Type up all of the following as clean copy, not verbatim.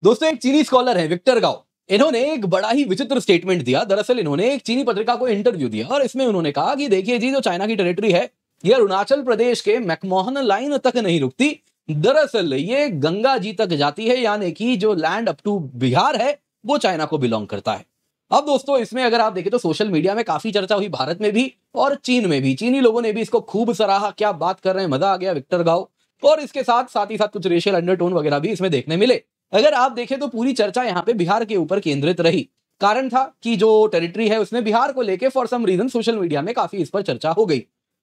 दोस्तों एक चीनी स्कॉलर है विक्टर गाओ, इन्होंने एक बड़ा ही विचित्र स्टेटमेंट दिया। दरअसल इन्होंने एक चीनी पत्रिका को इंटरव्यू दिया और इसमें उन्होंने कहा कि देखिए जी, जो चाइना की टेरिटरी है ये अरुणाचल प्रदेश के मैकमोहन लाइन तक नहीं रुकती, दरअसल ये गंगा जी तक जाती है, यानी कि जो लैंड अप टू बिहार है वो चाइना को बिलोंग करता है। अब दोस्तों इसमें अगर आप देखें तो सोशल मीडिया में काफी चर्चा हुई, भारत में भी और चीन में भी। चीनी लोगों ने भी इसको खूब सराहा, क्या बात कर रहे हैं, मजा आ गया विक्टर गाओ। और इसके साथ ही साथ कुछ रेशियल अंडरटोन वगैरह भी इसमें देखने मिले। अगर आप देखें तो पूरी चर्चा यहाँ पे बिहार के ऊपर केंद्रित रही। कारण था कि जो टेरिटरी है उसमें बिहार को लेके for some reason social media में काफी इस पर चर्चा हो गई।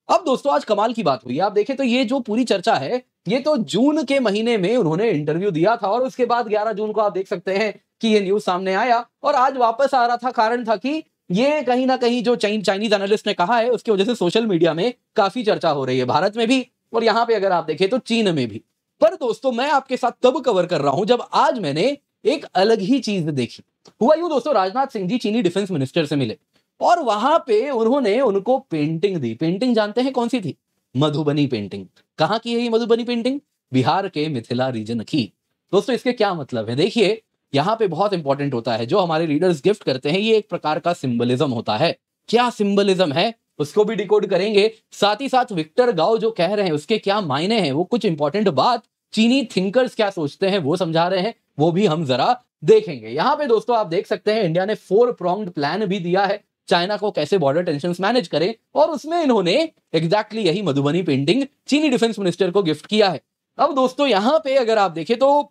अब दोस्तों आज कमाल की बात हुई, आप देखें तो ये जो पूरी चर्चा है ये तो जून के महीने में उन्होंने इंटरव्यू दिया था और उसके बाद 11 जून को आप देख सकते हैं कि ये न्यूज सामने आया और आज वापस आ रहा था। कारण था कि ये कहीं ना कहीं जो चाइनीज एनालिस्ट ने कहा है उसकी वजह से सोशल मीडिया में काफी चर्चा हो रही है, भारत में भी और यहाँ पे अगर आप देखें तो चीन में भी। पर दोस्तों मैं आपके साथ तब कवर कर रहा हूं जब आज मैंने एक अलग ही चीज देखी। हुआ यूं दोस्तों, राजनाथ सिंह जी चीनी डिफेंस मिनिस्टर से मिले और वहां पे उन्होंने उनको पेंटिंग दी। पेंटिंग जानते हैं कौन सी थी? मधुबनी पेंटिंग। कहां की है ये मधुबनी पेंटिंग? बिहार के मिथिला रीजन की। दोस्तों इसके क्या मतलब है? देखिए यहां पे बहुत इंपॉर्टेंट होता है, जो हमारे लीडर्स गिफ्ट करते हैं ये एक प्रकार का सिंबलिज्म होता है। क्या सिंबलिज्म है उसको भी डिकोड करेंगे, साथ ही साथ विक्टर गाओ जो कह रहे हैं उसके क्या मायने हैं, वो कुछ इंपॉर्टेंट बात चीनी थिंकर्स क्या सोचते हैं वो समझा रहे हैं, वो भी हम जरा देखेंगे। यहां पे दोस्तों आप देख सकते हैं इंडिया ने 4 pronged प्लान भी दिया है चाइना को कैसे बॉर्डर टेंशंस मैनेज करें और उसमें इन्होंने एग्जैक्टली यही मधुबनी पेंटिंग चीनी डिफेंस मिनिस्टर को गिफ्ट किया है। अब दोस्तों यहां पे अगर आप देखें तो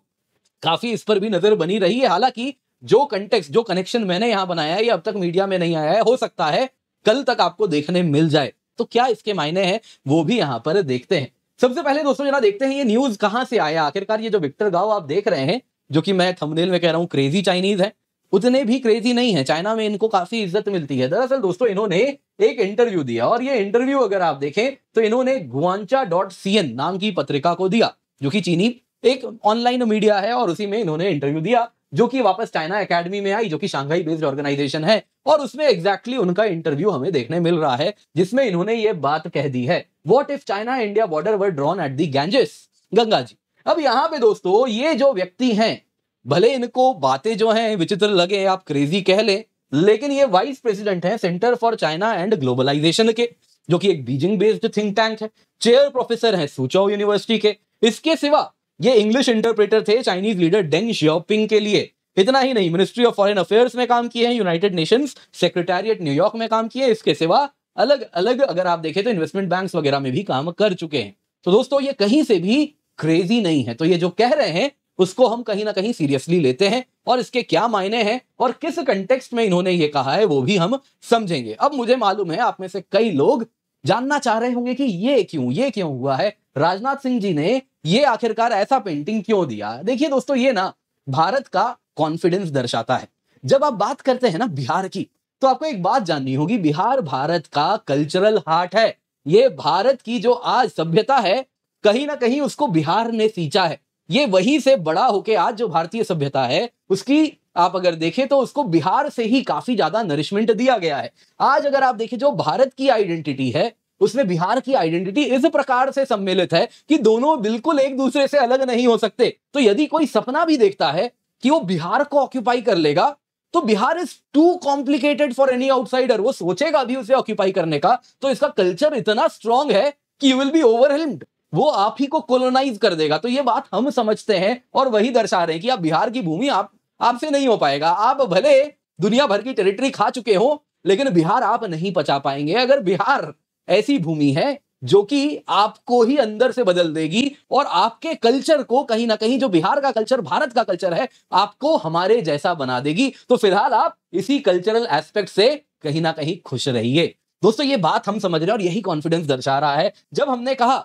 काफी इस पर भी नजर बनी रही है। हालांकि जो कंटेक्स्ट जो कनेक्शन मैंने यहां बनाया है ये अब तक मीडिया में नहीं आया है, हो सकता है कल तक आपको देखने मिल जाए। तो क्या इसके मायने हैं वो भी यहां पर देखते हैं। सबसे पहले दोस्तों जरा देखते हैं ये न्यूज कहां से आया आखिरकार। ये जो विक्टर गाओ आप देख रहे हैं, जो कि मैं थंबनेल में कह रहा हूं क्रेजी चाइनीज है, उतने भी क्रेजी नहीं है। चाइना में इनको काफी इज्जत मिलती है। दरअसल दोस्तों इन्होंने एक इंटरव्यू दिया और ये इंटरव्यू अगर आप देखें तो इन्होंने guancha.cn नाम की पत्रिका को दिया, जो कि चीनी एक ऑनलाइन मीडिया है और उसी में इन्होंने इंटरव्यू दिया, जो कि वापस चाइना एकेडमी में आई, जो कि शांघाई बेस्ड ऑर्गेनाइजेशन है। और उसमें एग्जैक्टली उनका इंटरव्यू हमें देखने मिल रहा है जिसमें इन्होंने ये बात कह दी है, what if China India border were drawn at the Ganges, Ganga ji. अब यहां पे दोस्तों ये जो व्यक्ति हैं, भले इनको बातें जो हैं विचित्र लगे, आप क्रेजी कह लें, लेकिन ये वाइस प्रेसिडेंट हैं centre for China and globalisation के, जो कि एक बीजिंग बेस्ड थिंक टैंक है। चेयर प्रोफेसर हैं सुचो यूनिवर्सिटी के। इसके सिवा ये इंग्लिश इंटरप्रेटर थे चाइनीज लीडर डेंग शियाओपिंग के लिए। इतना ही नहीं, मिनिस्ट्री ऑफ फॉरेन अफेयर्स में काम किए हैं, यूनाइटेड नेशंस सेक्रेटेरिएट न्यूयॉर्क में काम किए। इसके सिवा अलग अलग अगर आप देखें तो इन्वेस्टमेंट बैंक्स वगैरह में भी काम कर चुके हैं। तो दोस्तों ये कहीं से भी क्रेजी नहीं है। तो ये जो कह रहे हैं उसको हम कहीं ना कहीं सीरियसली लेते हैं और इसके क्या मायने हैं और किस कंटेक्स्ट में इन्होंने ये कहा है वो भी हम समझेंगे। अब मुझे मालूम है आप में से कई लोग जानना चाह रहे होंगे कि ये क्यों हुआ है, राजनाथ सिंह जी ने ये आखिरकार ऐसा पेंटिंग क्यों दिया। देखिए दोस्तों ये ना भारत का कॉन्फिडेंस दर्शाता है। जब आप बात करते हैं ना बिहार की, तो आपको एक बात जाननी होगी, बिहार भारत का कल्चरल हार्ट है। ये भारत की जो आज सभ्यता है कहीं ना कहीं उसको बिहार ने सींचा है। ये वहीं से बड़ा होके आज जो भारतीय सभ्यता है उसकी आप अगर देखें तो उसको बिहार से ही काफी ज्यादा नरिशमेंट दिया गया है। आज अगर आप देखें जो भारत की आइडेंटिटी है उसमें बिहार की आइडेंटिटी इस प्रकार से सम्मिलित है कि दोनों बिल्कुल एक दूसरे से अलग नहीं हो सकते। तो यदि कोई सपना भी देखता है कि वो बिहार को ऑक्यूपाई कर लेगा तो Bihar is too complicated for any outsider. वो सोचेगा भी उसे ऑक्यूपाई करने का तो इसका कल्चर इतना स्ट्रांग है कि यू विल बी ओवरवेल्म्ड, वो आप ही को कोलोनाइज कर देगा। तो ये बात हम समझते हैं और वही दर्शा रहे हैं कि आप बिहार की भूमि आपसे नहीं हो पाएगा। आप भले दुनिया भर की टेरिटरी खा चुके हो लेकिन बिहार आप नहीं पचा पाएंगे। अगर बिहार ऐसी भूमि है जो कि आपको ही अंदर से बदल देगी और आपके कल्चर को कहीं ना कहीं, जो बिहार का कल्चर भारत का कल्चर है, आपको हमारे जैसा बना देगी। तो फिलहाल आप इसी कल्चरल एस्पेक्ट से कहीं ना कहीं खुश रहिए। दोस्तों ये बात हम समझ रहे हैं और यही कॉन्फिडेंस दर्शा रहा है। जब हमने कहा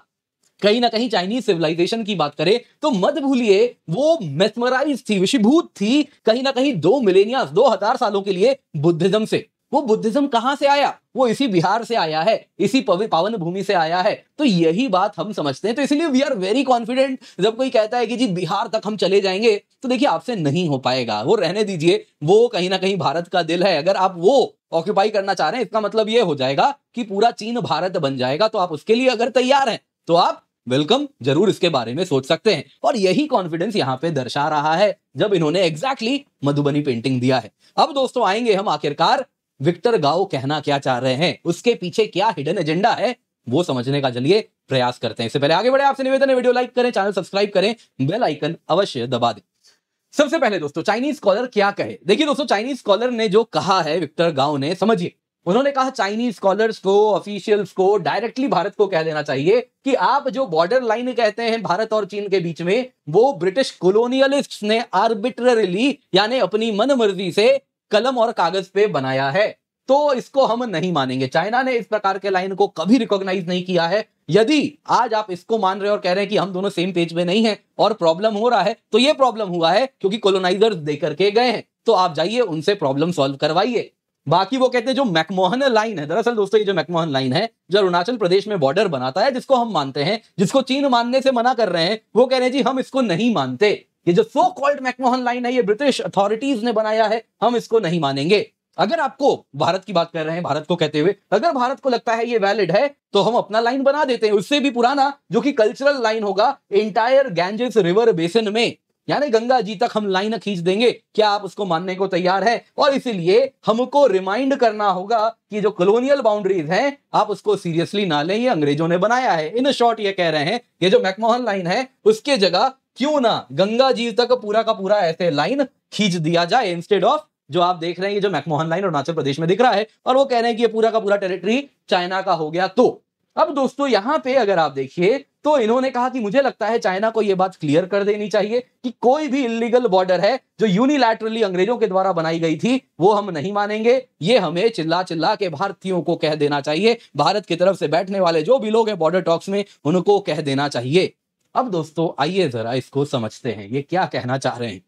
कहीं ना कहीं चाइनीज सिविलाइजेशन की बात करें तो मत भूलिए वो मेस्मराइज थी, विषीभूत थी कहीं ना कहीं 2 मिलेनिया 2000 सालों के लिए बुद्धिज्म से। वो बुद्धिज्म कहां से आया? वो इसी बिहार से आया है, इसी पावन भूमि से आया है। तो यही बात हम समझते हैं। तो इसलिए वी आर वेरी कॉन्फिडेंट। जब कोई कहता है कि जी बिहार तक हम चले जाएंगे, तो देखिए आपसे नहीं हो पाएगा, वो रहने दीजिए। वो कहीं ना कहीं भारत का दिल है। अगर आप वो ऑक्यूपाई करना चाह रहे हैं इसका मतलब ये हो जाएगा कि पूरा चीन भारत बन जाएगा। तो आप उसके लिए अगर तैयार हैं तो आप वेलकम, जरूर इसके बारे में सोच सकते हैं। और यही कॉन्फिडेंस यहाँ पे दर्शा रहा है जब इन्होंने एग्जैक्टली मधुबनी पेंटिंग दिया है। अब दोस्तों आएंगे हम आखिरकार विक्टर गाओ कहना क्या चाह रहे हैं, उसके पीछे क्या हिडन एजेंडा है, वो समझने का चलिए प्रयास करते हैं। इससे पहले आगे बढ़े आपसे निवेदन है, वीडियो लाइक करें, चैनल सब्सक्राइब करें, बेल आइकन अवश्य दबा दें। सबसे पहले दोस्तों चाइनीज स्कॉलर क्या कहे, देखिए दोस्तों चाइनीज स्कॉलर ने जो कहा है विक्टर गाओ ने, समझिए। उन्होंने कहा चाइनीज स्कॉलर्स को, ऑफिशियल्स को डायरेक्टली भारत को कह देना चाहिए कि आप जो बॉर्डर लाइन कहते हैं भारत और चीन के बीच में, वो ब्रिटिश कॉलोनियलिस्ट्स ने आर्बिट्ररीली यानी अपनी मनमर्जी से कलम और कागज पे बनाया है, तो इसको हम नहीं मानेंगे। चाइना ने इस प्रकार के लाइन को कभी रिकॉग्नाइज नहीं किया है। यदि आज आप इसको मान रहे हो और कह रहे हैं कि हम दोनों सेम पेज में नहीं हैं और प्रॉब्लम हो रहा है, तो ये प्रॉब्लम हुआ है क्योंकि कॉलोनाइजर्स दे करके गए हैं, तो आप जाइए उनसे प्रॉब्लम सॉल्व करवाइए। बाकी वो कहते हैं जो मैकमोहन लाइन है, दरअसल दोस्तों ये जो मैकमोहन लाइन है जो अरुणाचल प्रदेश में बॉर्डर बनाता है, जिसको हम मानते हैं, जिसको चीन मानने से मना कर रहे हैं, वो कह रहे हैं जी हम इसको नहीं मानते। ये जो सो कॉल्ड मैकमोहन लाइन है ये ब्रिटिश अथॉरिटीज ने बनाया है, हम इसको नहीं मानेंगे। अगर आपको भारत की बात कर रहे हैं, भारत को कहते हुए, अगर भारत को लगता है ये वैलिड है तो हम अपना लाइन बना देते हैं, उससे भी पुराना, जो कि कल्चरल लाइन होगा इंटायर गैंजेस रिवर बेसिन में, यानी गंगा जी तक हम लाइन खींच देंगे। क्या आप उसको मानने को तैयार हैं? और इसलिए हमको रिमाइंड करना होगा कि जो कॉलोनियल बाउंड्रीज हैं आप उसको सीरियसली ना लें, ये अंग्रेजों ने बनाया है। इन शॉर्ट ये कह रहे हैं ये जो मैकमोहन लाइन है उसके जगह क्यों ना गंगा जी तक पूरा का पूरा ऐसे लाइन खींच दिया जाए, इंस्टेड ऑफ जो आप देख रहे हैं ये जो मैकमोहन लाइन अरुणाचल प्रदेश में दिख रहा है, और वो कह रहे हैं कि ये पूरा का पूरा टेरिटरी चाइना का हो गया। तो अब दोस्तों यहां पे अगर आप देखिए तो इन्होंने कहा कि मुझे लगता है चाइना को यह बात क्लियर कर देनी चाहिए कि कोई भी इलीगल बॉर्डर है जो यूनिलैटरली अंग्रेजों के द्वारा बनाई गई थी वो हम नहीं मानेंगे। ये हमें चिल्ला चिल्ला के भारतीयों को कह देना चाहिए, भारत की तरफ से बैठने वाले जो भी लोग हैं बॉर्डर टॉक्स में उनको कह देना चाहिए। अब दोस्तों आइए जरा इसको समझते हैं ये क्या कहना चाह रहे हैं।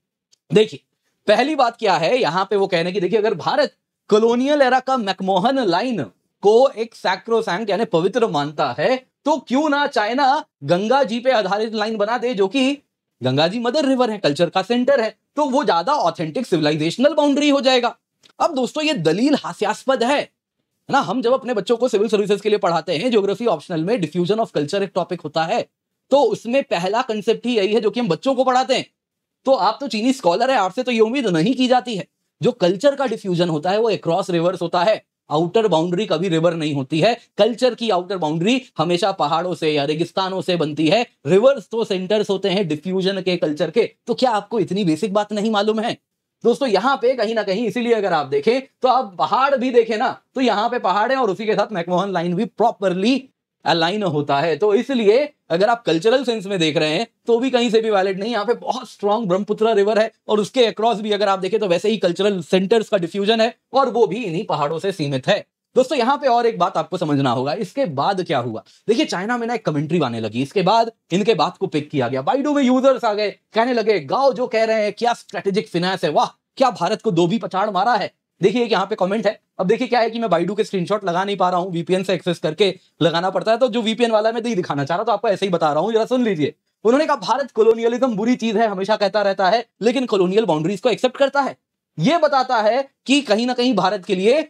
देखिए पहली बात क्या है, यहां पे वो कहने की, देखिए अगर भारत कॉलोनियल एरा का मैकमोहन लाइन को एक सैक्रोसैंक्ट यानी पवित्र मानता है, तो क्यों ना चाइना गंगा जी पे आधारित लाइन बना दे, जो कि गंगा जी मदर रिवर है, कल्चर का सेंटर है, तो वो ज्यादा ऑथेंटिक सिविलाइजेशनल बाउंड्री हो जाएगा। अब दोस्तों ये दलील हास्यास्पद है ना। हम जब अपने बच्चों को सिविल सर्विसेज के लिए पढ़ाते हैं, ज्योग्राफी ऑप्शनल में डिफ्यूजन ऑफ कल्चर एक टॉपिक होता है, तो उसमें पहला कंसेप्ट ही यही है जो कि हम बच्चों को पढ़ाते हैं। तो आप तो चीनी स्कॉलर है, आपसे तो ये उम्मीद नहीं की जाती है। जो कल्चर का डिफ्यूजन होता है वो अक्रॉस रिवर्स होता है, आउटर बाउंड्री कभी रिवर नहीं होती है। कल्चर की आउटर बाउंड्री हमेशा पहाड़ों से या रेगिस्तानों से बनती है, रिवर्स तो सेंटर्स होते हैं डिफ्यूजन के, कल्चर के। तो क्या आपको इतनी बेसिक बात नहीं मालूम है दोस्तों? यहां पे कहीं ना कहीं, इसीलिए अगर आप देखें तो आप पहाड़ भी देखें ना, तो यहां पे पहाड़ है और उसी के साथ मैकमोहन लाइन भी प्रॉपरली अलाइन होता है। तो इसलिए अगर आप कल्चरल सेंस में देख रहे हैं तो भी कहीं से भी वैलिड नहीं। यहाँ पे बहुत स्ट्रॉन्ग ब्रह्मपुत्र रिवर है और उसके अक्रॉस भी अगर आप देखें तो वैसे ही कल्चरल सेंटर्स का डिफ्यूजन है, और वो भी इन्हीं पहाड़ों से सीमित है। दोस्तों यहाँ पे और एक बात आपको समझना होगा, इसके बाद क्या हुआ। देखिए चाइना में ना एक कमेंट्री आने लगी, इसके बाद इनके बात को पिक किया गया, बाइडू में यूजर्स आ गए, कहने लगे गाओ जो कह रहे हैं क्या स्ट्रेटेजिक फिनेंस है, वाह क्या भारत को दो भी पछाड़ मारा है। देखिए यहाँ पे कमेंट है। अब देखिए क्या है कि मैं बाइडू के स्क्रीनशॉट लगा नहीं पा रहा हूं, वीपीएन से एक्सेस करके लगाना पड़ता है, तो जो वीपीएन वाला मैं नहीं दिखाना चाह रहा, तो आपको ऐसे ही बता रहा हूं, जरा सुन लीजिए। उन्होंने कहा भारत कॉलोनियलिज्म बुरी चीज है, हमेशा कहता रहता है, लेकिन कॉलोनियल बाउंड्रीज को एक्सेप्ट करता है। यह बताता है कि कहीं ना कहीं भारत के लिए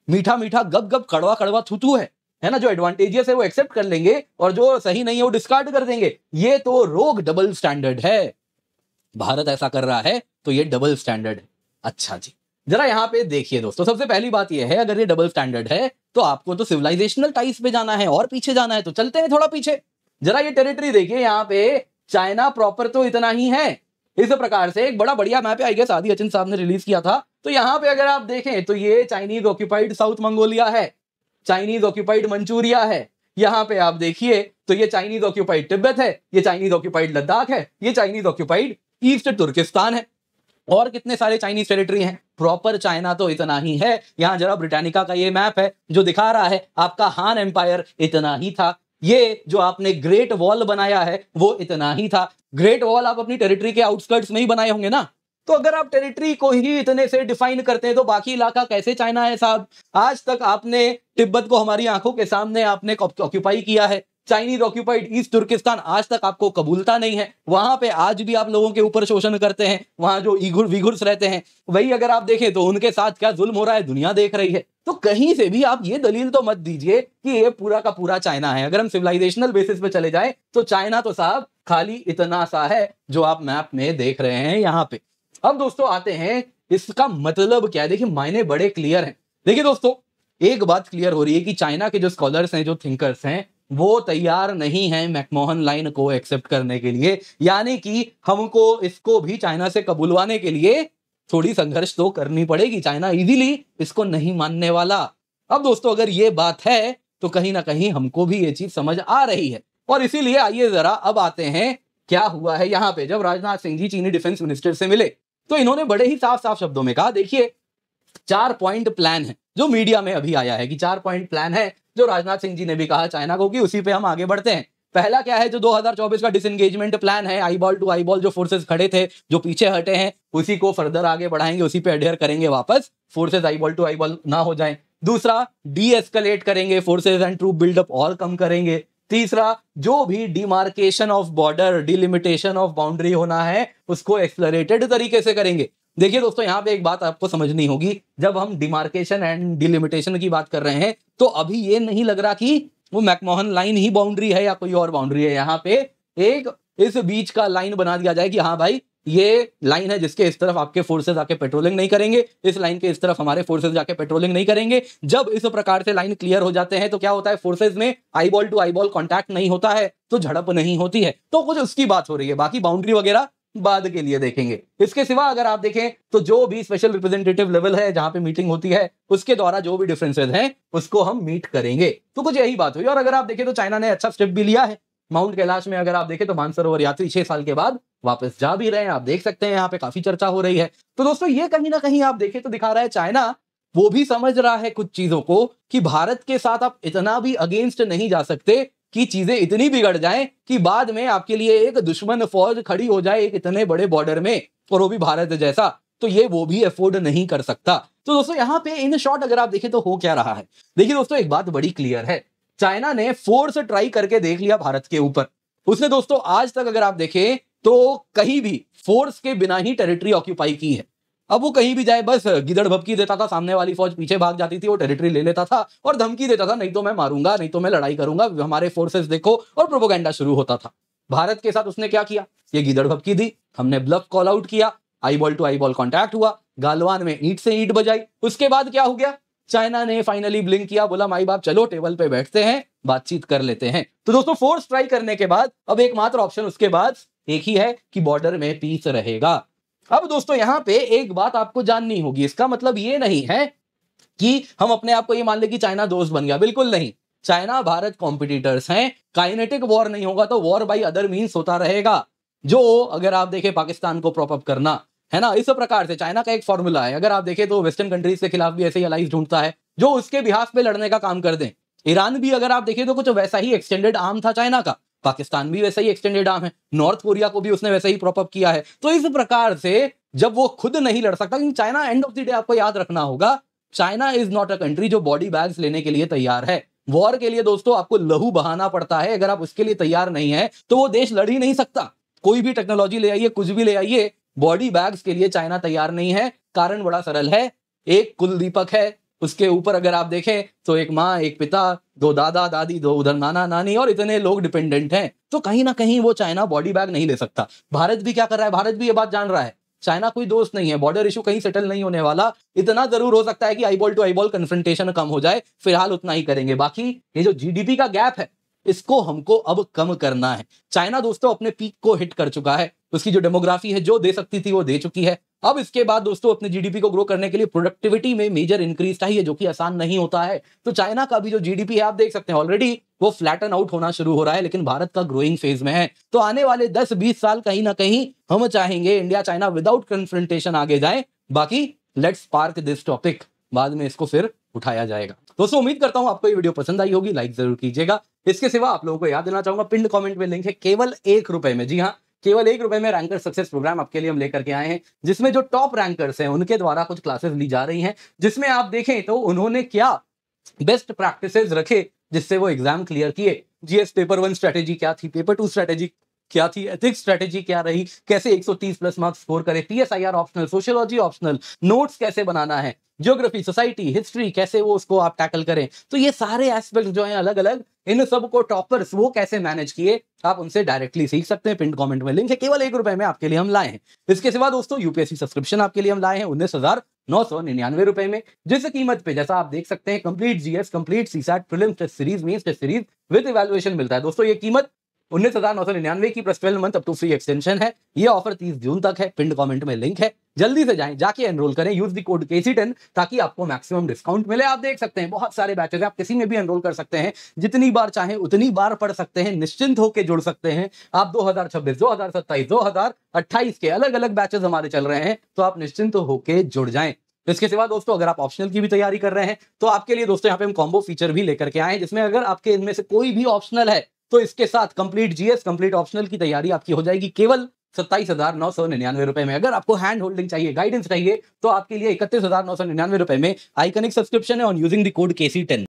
मीठा मीठा गप गप कड़वा कड़वा थूथू है ना। जो एडवांटेजेस है वो एक्सेप्ट कर लेंगे और जो सही नहीं है वो डिस्कार्ड कर देंगे। ये तो रोग डबल स्टैंडर्ड है। भारत ऐसा कर रहा है तो ये डबल स्टैंडर्ड है। अच्छा जी, जरा यहां पे देखिए दोस्तों, सबसे पहली बात यह है, अगर ये डबल स्टैंडर्ड है तो आपको तो सिविलाइजेशनल टाइप्स पे जाना है और पीछे जाना है, तो चलते हैं थोड़ा पीछे। जरा ये टेरिटरी देखिए, यहाँ पे चाइना प्रॉपर तो इतना ही है। इस प्रकार से एक बड़ा बढ़िया मैप है, आई गेस आदि अचिन साहब ने रिलीज किया था। तो यहाँ पे अगर आप देखें तो ये चाइनीज ऑक्यूपाइड साउथ मंगोलिया है, चाइनीज ऑक्यूपाइड मंचूरिया है। यहाँ पे आप देखिए तो ये चाइनीज ऑक्यूपाइड तिब्बत है, ये चाइनीज ऑक्यूपाइड लद्दाख है, ये चाइनीज ऑक्यूपाइड ईस्ट तुर्किस्तान है, और कितने सारे चाइनीज टेरिटरी हैं। प्रॉपर चाइना तो इतना ही है। यहां जरा ब्रिटानिका का ये मैप है जो दिखा रहा है आपका हान एम्पायर इतना ही था। ये जो आपने ग्रेट वॉल बनाया है वो इतना ही था। ग्रेट वॉल आप अपनी टेरिटरी के आउटस्कर्ट्स में ही बनाए होंगे ना। तो अगर आप टेरिटरी को ही इतने से डिफाइन करते हैं तो बाकी इलाका कैसे चाइना है साहब? आज तक आपने तिब्बत को हमारी आंखों के सामने आपने ऑक्यूपाई किया है, चाइनीज ऑक्यूपाइड ईस्ट तुर्किस्तान आज तक आपको कबूलता नहीं है, वहां पे आज भी आप लोगों के ऊपर शोषण करते हैं, वहां जो वीगुर्स रहते हैं, वही अगर आप देखें तो उनके साथ क्या जुल्म हो रहा है दुनिया देख रही है। तो कहीं से भी आप ये दलील तो मत दीजिए कि ये पूरा का पूरा चाइना है। अगर हम सिविलाइजेशनल बेसिस पे चले जाएं तो चाइना तो साहब खाली इतना सा है जो आप मैप में देख रहे हैं यहाँ पे। अब दोस्तों आते हैं इसका मतलब क्या है। देखिए मायने बड़े क्लियर हैं। देखिए दोस्तों एक बात क्लियर हो रही है कि चाइना के जो स्कॉलर्स हैं, जो थिंकर्स हैं, वो तैयार नहीं है मैकमोहन लाइन को एक्सेप्ट करने के लिए, यानी कि हमको इसको भी चाइना से कबूलवाने के लिए थोड़ी संघर्ष तो करनी पड़ेगी। चाइना इजीली इसको नहीं मानने वाला। अब दोस्तों अगर ये बात है तो कहीं ना कहीं हमको भी ये चीज समझ आ रही है, और इसीलिए आइए जरा अब आते हैं क्या हुआ है यहाँ पे। जब राजनाथ सिंह जी चीनी डिफेंस मिनिस्टर से मिले तो इन्होंने बड़े ही साफ साफ शब्दों में कहा, देखिए 4 पॉइंट प्लान है जो मीडिया में अभी आया है कि 4 पॉइंट प्लान है जो राजनाथ सिंह जी ने भी कहा चाइना को कि उसी पे हम आगे बढ़ते हैं। पहला क्या है, जो 2024 का डिसएंगेजमेंट प्लान है, आईबॉल टू आईबॉल, जो फोर्सेस खड़े थे, जो पीछे हटे हैं, उसी को फर्दर आगे बढ़ाएंगे, उसी पे अडेयर करेंगे, वापस फोर्सेस आईबॉल टू आईबॉल ना हो जाएं। दूसरा, डी एस्केलेट करेंगे फोर्सेस एंड ट्रूप बिल्डअप और कम करेंगे। तीसरा, जो भी demarcation of border, delimitation of boundary होना है उसको एक्सलरेटेड तरीके से करेंगे। देखिए दोस्तों यहाँ पे एक बात आपको समझनी होगी, जब हम डिमार्केशन एंड डिलिमिटेशन की बात कर रहे हैं तो अभी ये नहीं लग रहा कि वो मैकमोहन लाइन ही बाउंड्री है या कोई और बाउंड्री है। यहाँ पे एक इस बीच का लाइन बना दिया जाए कि हाँ भाई ये लाइन है जिसके इस तरफ आपके फोर्सेस आके पेट्रोलिंग नहीं करेंगे, इस लाइन के इस तरफ हमारे फोर्सेस जाके पेट्रोलिंग नहीं करेंगे। जब इस प्रकार से लाइन क्लियर हो जाते हैं तो क्या होता है, फोर्सेस में आईबॉल टू आईबॉल कांटेक्ट नहीं होता है, तो झड़प नहीं होती है। तो कुछ उसकी बात हो रही है, बाकी बाउंड्री वगैरह बाद के लिए देखेंगे। इसके सिवा अगर आप देखें तो जो भी स्पेशल रिप्रेजेंटेटिव लेवल है जहां पे मीटिंग होती है उसके द्वारा जो भी डिफरेंसेस हैं उसको हम मीट करेंगे। तो कुछ यही बात हुई। और अगर आप देखें तो चाइना ने अच्छा स्टेप भी लिया है। माउंट कैलाश में अगर आप देखें तो मानसरोवर यात्री 6 साल के बाद वापस जा भी रहे हैं, आप देख सकते हैं यहाँ पे काफी चर्चा हो रही है। तो दोस्तों ये कहीं ना कहीं आप देखें तो दिखा रहा है चाइना वो भी समझ रहा है कुछ चीजों को कि भारत के साथ आप इतना भी अगेंस्ट नहीं जा सकते कि चीजें इतनी बिगड़ जाएं कि बाद में आपके लिए एक दुश्मन फौज खड़ी हो जाए एक इतने बड़े बॉर्डर में, और वो भी भारत जैसा, तो ये वो भी अफोर्ड नहीं कर सकता। तो दोस्तों यहाँ पे इन शॉर्ट अगर आप देखें तो हो क्या रहा है। देखिए दोस्तों एक बात बड़ी क्लियर है, चाइना ने फोर्स ट्राई करके देख लिया भारत के ऊपर। उसने दोस्तों आज तक अगर आप देखें तो कहीं भी फोर्स के बिना ही टेरिटरी ऑक्यूपाई की है। अब वो कहीं भी जाए बस गिदड़ भपकी देता था, सामने वाली फौज पीछे भाग जाती थी, वो टेरिटरी ले लेता था और धमकी देता था, नहीं तो मैं मारूंगा, नहीं तो मैं लड़ाई करूंगा, हमारे फोर्सेस देखो, और प्रोपोगेंडा शुरू होता था। भारत के साथ उसने क्या किया, ये गिदड़ भपकी दी, हमने ब्लफ कॉल आउट किया, आईबॉल टू आईबॉल कॉन्टैक्ट हुआ, गालवान में ईंट से ईंट बजाई। उसके बाद क्या हो गया, चाइना ने फाइनली ब्लिंक किया, बोला माई बाप चलो टेबल पे बैठते हैं, बातचीत कर लेते हैं। तो दोस्तों फोर्स ट्राई करने के बाद अब एकमात्र ऑप्शन उसके बाद एक ही है कि बॉर्डर में पीस रहेगा। अब दोस्तों यहां पे एक बात आपको जाननी होगी, इसका मतलब ये नहीं है कि हम अपने आप को ये मान ले कि चाइना दोस्त बन गया, बिल्कुल नहीं। चाइना भारत कॉम्पिटिटर्स हैं, काइनेटिक वॉर नहीं होगा तो वॉर बाई अदर मींस होता रहेगा, जो अगर आप देखें पाकिस्तान को प्रॉप अप करना है ना, इस प्रकार से चाइना का एक फॉर्मूला है। अगर आप देखें तो वेस्टर्न कंट्रीज के खिलाफ भी ऐसे ही अलाइज ढूंढता है जो उसके बिहाफ पे लड़ने का काम कर दें। ईरान भी अगर आप देखें तो कुछ वैसा ही एक्सटेंडेड आर्म था चाइना का, पाकिस्तान भी वैसा ही एक्सटेंडेड आर्म है, नॉर्थ कोरिया को भी उसने वैसे ही प्रॉप अप किया है। तो इस प्रकार से जब वो खुद नहीं लड़ सकता, क्योंकि China end of the day आपको याद रखना होगा, China is not a country जो बॉडी बैग्स लेने के लिए तैयार है। वॉर के लिए दोस्तों आपको लहू बहाना पड़ता है, अगर आप उसके लिए तैयार नहीं है तो वो देश लड़ ही नहीं सकता। कोई भी टेक्नोलॉजी ले आइए, कुछ भी ले आइए, बॉडी बैग्स के लिए चाइना तैयार नहीं है। कारण बड़ा सरल है, एक कुल दीपक है, उसके ऊपर अगर आप देखें तो एक माँ, एक पिता, 2 दादा दादी, 2 उधर नाना नानी, और इतने लोग डिपेंडेंट हैं। तो कहीं ना कहीं वो चाइना बॉडी बैग नहीं ले सकता। भारत भी क्या कर रहा है, भारत भी ये बात जान रहा है, चाइना कोई दोस्त नहीं है, बॉर्डर इशू कहीं सेटल नहीं होने वाला। इतना जरूर हो सकता है कि आईबॉल टू आईबॉल कन्फ्रंटेशन कम हो जाए, फिलहाल उतना ही करेंगे। बाकी ये जो जीडीपी का गैप है इसको हमको अब कम करना है। चाइना दोस्तों अपने पीक को हिट कर चुका है, उसकी जो डेमोग्राफी है जो दे सकती थी वो दे चुकी है। अब इसके बाद दोस्तों अपने जीडीपी को ग्रो करने के लिए प्रोडक्टिविटी में मेजर इंक्रीज चाहिए, जो कि आसान नहीं होता है। तो चाइना का भी जो जीडीपी है आप देख सकते हैं ऑलरेडी वो फ्लैटन आउट होना शुरू हो रहा है, लेकिन भारत का ग्रोइंग फेज में है। तो आने वाले 10-20 साल कहीं ना कहीं हम चाहेंगे इंडिया चाइना विदाउट कन्फ्रंटेशन आगे जाए। बाकी लेट्स पार्क दिस टॉपिक, बाद में इसको फिर उठाया जाएगा। दोस्तों उम्मीद करता हूं आपको ये वीडियो पसंद आई होगी, लाइक जरूर कीजिएगा। इसके सिवा आप लोगों को याद देना चाहूंगा, पिंड कमेंट में लिंक है, केवल 1 रुपए में, जी हाँ केवल 1 रुपए में रैंकर सक्सेस प्रोग्राम आपके लिए हम लेकर के आए हैं, जिसमें जो टॉप रैंकर्स हैं उनके द्वारा कुछ क्लासेस ली जा रही हैं, जिसमें आप देखें तो उन्होंने क्या बेस्ट प्रैक्टिसेस रखे जिससे वो एग्जाम क्लियर किए। जीएस पेपर 1 स्ट्रेटेजी क्या थी, पेपर 2 स्ट्रेटेजी क्या थी, एथिक्स स्ट्रेटेजी क्या रही, कैसे 130 प्लस मार्क्स स्कोर करें, टीएसआईआर ऑप्शनल, सोशियोलॉजी ऑप्शनल, नोट्स कैसे बनाना है, ज्योग्राफी, सोसाइटी, हिस्ट्री कैसे वो उसको आप टैकल करें। तो ये सारे एस्पेक्ट जो हैं अलग अलग, इन सबको टॉपर्स वो कैसे मैनेज किए, आप उनसे डायरेक्टली सीख सकते हैं। पिन कमेंट में लिंक है, केवल ₹1 में आपके लिए हम लाए हैं। इसके सिवा दोस्तों यूपीएससी सब्सक्रिप्शन आपके लिए हम लाए हैं 19,999 में, जिस कीमत पे जैसा आप देख सकते हैं complete GS, complete CSAT, prelims test series, mains test series with evaluation मिलता है। दोस्तों ये कीमत 19,999 की plus 12 month up to free extension है। ये ऑफर 30 जून तक है। पिन कमेंट में लिंक है, जल्दी से जाएं, जाके एनरोल करें, यूज द कोड KC10 ताकि आपको मैक्सिमम डिस्काउंट मिले। आप देख सकते हैं बहुत सारे बैचेस हैं, आप किसी में भी एनरोल कर सकते हैं, जितनी बार चाहें उतनी बार पढ़ सकते हैं, निश्चिंत होकर जुड़ सकते हैं। आप 2026, 2027, 2028 के अलग अलग बैचेस हमारे चल रहे हैं, तो आप निश्चिंत होकर जुड़ जाएं। इसके सिवा दोस्तों अगर आप ऑप्शनल की भी तैयारी कर रहे हैं तो आपके लिए दोस्तों यहाँ पे हम कॉम्बो फीचर भी लेकर के आए हैं, जिसमें अगर आपके इनमें से कोई भी ऑप्शनल है तो इसके साथ कंप्लीट जीएस, कंप्लीट ऑप्शनल की तैयारी आपकी हो जाएगी केवल 27,999 रुपए में। अगर आपको हैंड होल्डिंग चाहिए, गाइडेंस चाहिए, तो आपके लिए 31,999 रुपए में आइकनिक सब्सक्रिप्शन है on using the code KC10।